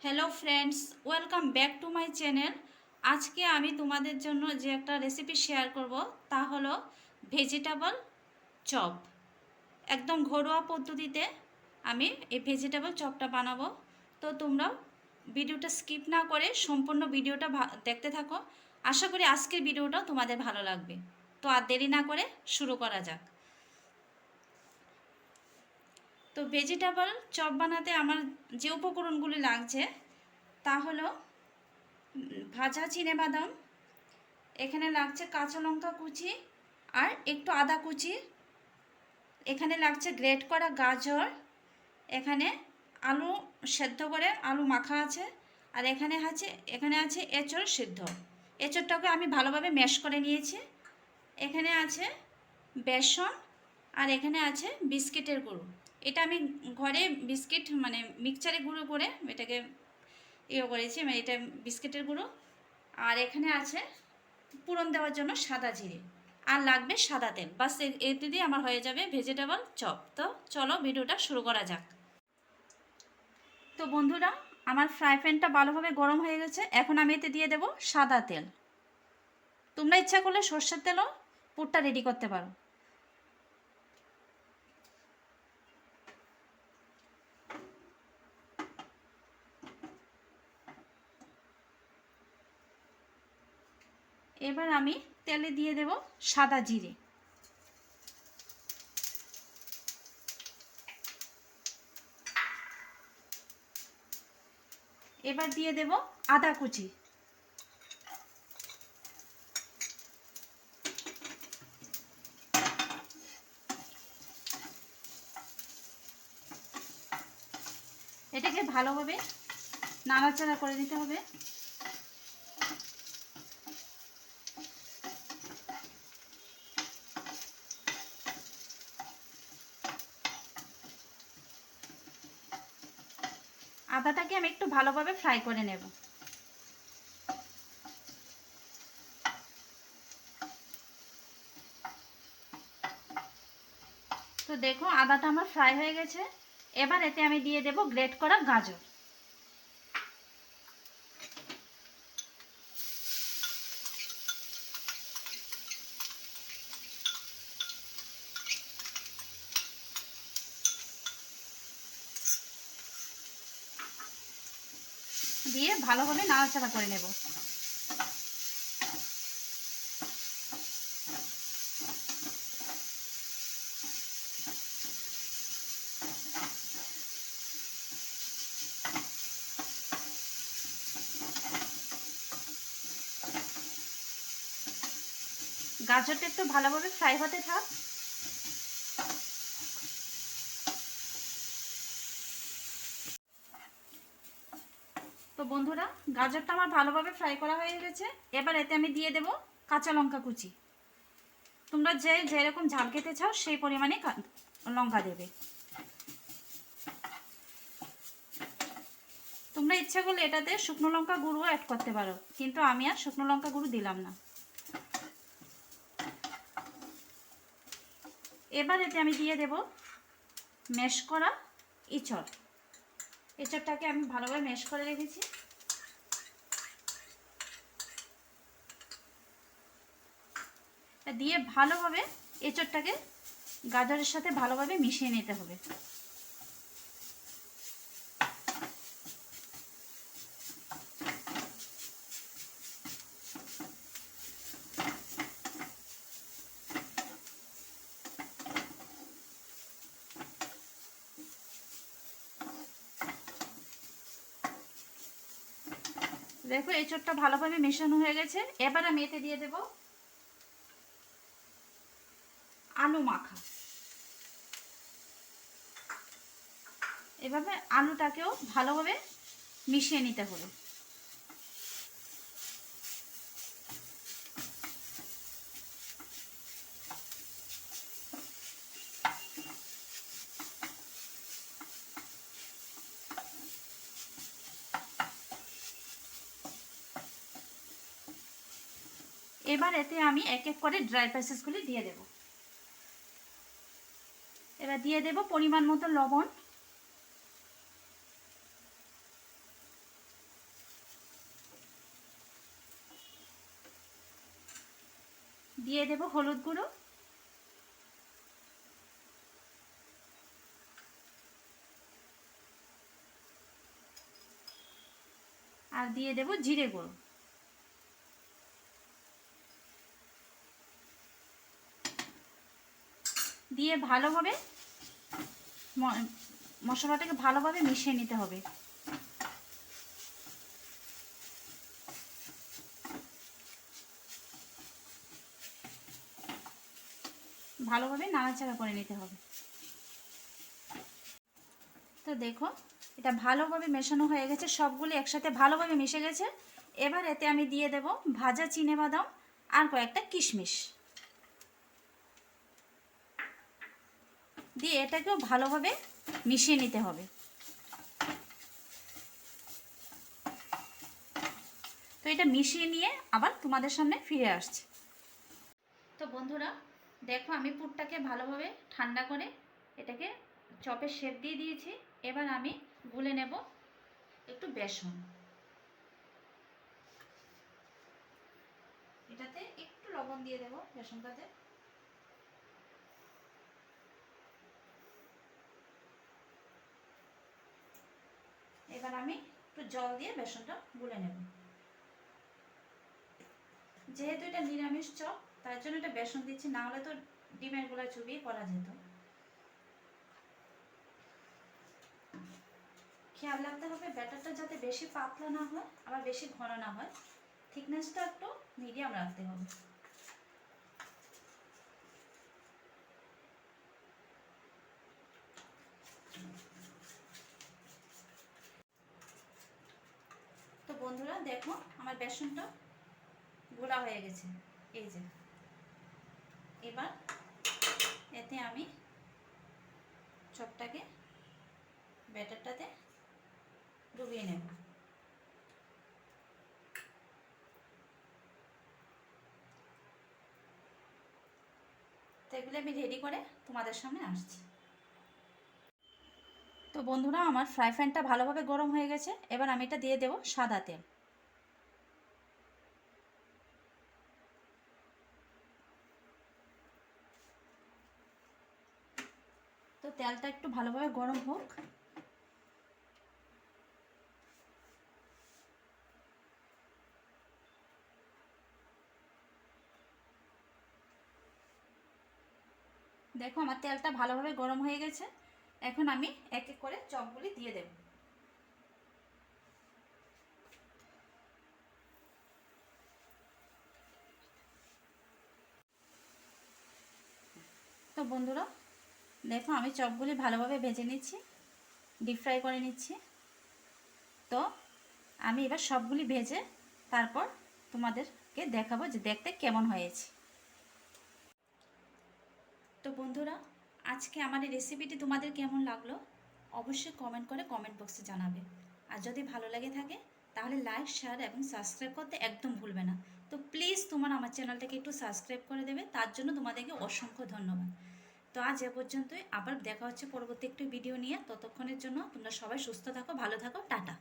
Hello friends, welcome back to my channel. আজকে আমি তোমাদের জন্য যে একটা রেসিপি শেয়ার করব তা হলো ভেজিটেবল চপ। একদম ঘরোয়া পদ্ধতিতে আমি এই ভেজিটেবল চপটা বানাবো। তো তোমরা ভিডিওটা স্কিপ না করে সম্পূর্ণ ভিডিওটা দেখতে থাকো। আশা করি আজকের ভিডিওটাও তোমাদের ভালো লাগবে। তো আর দেরি না করে শুরু করা যাক। তো ভেজিটেবল চপ বানাতে আমার যে উপকরণগুলি লাগছে তা হলো ভাজা চিনেবাদাম, এখানে লাগছে কাঁচা লঙ্কা কুচি আর একটু আদা কুচি, এখানে লাগছে গ্রেট করা গাজর, এখানে আলু সেদ্ধ করে আলু মাখা আছে, আর এখানে আছে এঁচড় সিদ্ধ। এঁচড়টাকে আমি ভালোভাবে ম্যাশ করে নিয়েছি। এখানে আছে বেসন, আর এখানে আছে বিস্কিটের গুঁড়ো। এটা আমি ঘরে বিস্কিট মিক্সচারে গুঁড়ো করে এটাকে করেছি, এটা বিস্কিটের গুঁড়ো। আর এখানে আছে পুরন দেওয়ার জন্য সাদা জিরে, আর লাগবে সাদা তেল। বাস এতে দিয়ে আমার হয়ে যাবে ভেজিটেবল চপ। তো চলো ভিডিওটা শুরু করা যাক। তো বন্ধুরা, আমার ফ্রাই প্যানটা ভালোভাবে গরম হয়ে গেছে। এখন আমি এতে দিয়ে দেব সাদা তেল। তোমরা ইচ্ছা করলে সর্ষের তেলও পুরটা রেডি করতে পারো। এবার আমি তেলে দিয়ে দেব সাদা জিরে, এবার দিয়ে দেব আদা কুচি, এটাকে ভালোভাবে নাড়াচাড়া করে দিতে হবে। আদাটাকে আমি একটু ভালোভাবে ফ্রাই করে নেব। তো দেখো আদাটা আমার ফ্রাই হয়ে গেছে। এবার এতে আমি দিয়ে দেব গ্রেট করা গাজর, দিয়ে ভালোভাবে নাড়াচাড়া করে নেব। গাজরটা একটু ভালোভাবে ফ্রাই হতে থাক। তো বন্ধুরা, গাজরটা আমার ভালোভাবে ফ্রাই করা হয়ে গেছে। এবার এতে আমি দিয়ে দেব কাঁচা লঙ্কা কুচি। তোমরা যেরকম ঝাল খেতে চাও সেই পরিমাণে লঙ্কা দেবে। তোমরা ইচ্ছা করলে এটাতে শুকনো লঙ্কা গুঁড়ো অ্যাড করতে পারো, কিন্তু আমি আর শুকনো লঙ্কা গুঁড়ো দিলাম না। এবার এতে আমি দিয়ে দেব ম্যাশ করা এঁচড়। এঁচড়টাকে আমি ভালোভাবে ম্যাশ করে রেখেছি। দিয়ে ভালোভাবে এঁচড়টাকে গাজরের সাথে ভালোভাবে মিশিয়ে নিতে হবে। দেখো এঁচড়টা ভালোভাবে মেশানো হয়ে গেছে। এবার আমি এতে দিয়ে দেব আলু মাখা। এভাবে আলুটাকেও ভালোভাবে মিশিয়ে নিতে হবে। এবার এতে আমি এক এক করে ড্রাই স্পাইসেসগুলি দিয়ে দেব। এবার দিয়ে দেব পরিমাণ মতো লবণ, দিয়ে দেব হলুদ গুঁড়ো, আর দিয়ে দেব জিরে গুঁড়ো। দিয়ে ভালোভাবে মশলাটাকে ভালোভাবে মিশিয়ে নিতে হবে। ভালোভাবে নাড়াচাড়া করে নিতে হবে। তো দেখো এটা ভালোভাবে মেশানো হয়ে গেছে, সবগুলো একসাথে ভালোভাবে মিশে গেছে। এবার এতে আমি দিয়ে দেব ভাজা চিনেবাদাম আর কয়েকটা কিশমিশ, দিয়ে এটাকেও ভালোভাবে মিশিয়ে নিতে হবে। তো এটা মিশিয়ে নিয়ে আবার তোমাদের সামনে ফিরে আসছে। তো বন্ধুরা দেখো আমি পুরটাকে ভালোভাবে ঠান্ডা করে এটাকে চপের শেপ দিয়ে দিয়েছি। এবার আমি গুলে নেব একটু বেসন, এটাতে একটু লবণ দিয়ে দেব বেসনটাতে। এবার আমি একটু জল দিয়ে বেসনটা গুলে নেব। যেহেতু এটা নিরামিষ চপ তার জন্য এটা বেসন দিচ্ছি, না হলে তো ডিমের গোলা চুবিয়ে করা যেত। খেয়াল রাখতে হবে ব্যাটারটা যাতে বেশি পাতলা না হয় আবার বেশি ঘন না হয়, থিকনেসটা একটু মিডিয়াম রাখতে হবে। তো বন্ধুরা দেখো আমার বেসনটা গোলা হয়ে গেছে, এই যে। এবার এতে আমি চপটাকে ব্যাটারটাতে ডুবিয়ে নেব। তো এগুলো আমি রেডি করে তোমাদের সামনে আসছি। তো বন্ধুরা আমার ফ্রাই প্যানটা ভালোভাবে গরম হয়ে গেছে, এবার আমি এটা দিয়ে দেব সাদা তেল। তো তেলটা একটু ভালোভাবে গরম হোক। দেখো আমার তেলটা ভালোভাবে গরম হয়ে গেছে, এখন আমি এক এক করে চপগুলি দিয়ে দেব। তো বন্ধুরা দেখো আমি চপগুলি ভালোভাবে ভেজে নিচ্ছি, ডিপ ফ্রাই করে নিচ্ছি। তো আমি এবার সবগুলি ভেজে তারপর তোমাদেরকে দেখাবো যে দেখতে কেমন হয়েছে। তো বন্ধুরা আজকে আমার এই রেসিপিটি তোমাদের কেমন লাগলো অবশ্যই কমেন্ট করে কমেন্ট বক্সে জানাবে। আর যদি ভালো লেগে থাকে তাহলে লাইক, শেয়ার এবং সাবস্ক্রাইব করতে একদম ভুলবে না। তো প্লিজ তোমার আমার চ্যানেলটাকে একটু সাবস্ক্রাইব করে দেবে, তার জন্য তোমাদেরকে অসংখ্য ধন্যবাদ। তো আজ এ পর্যন্তই, আবার দেখা হচ্ছে পরবর্তী একটি ভিডিও নিয়ে। ততক্ষণের জন্য তোমরা সবাই সুস্থ থাকো, ভালো থাকো, টাটা।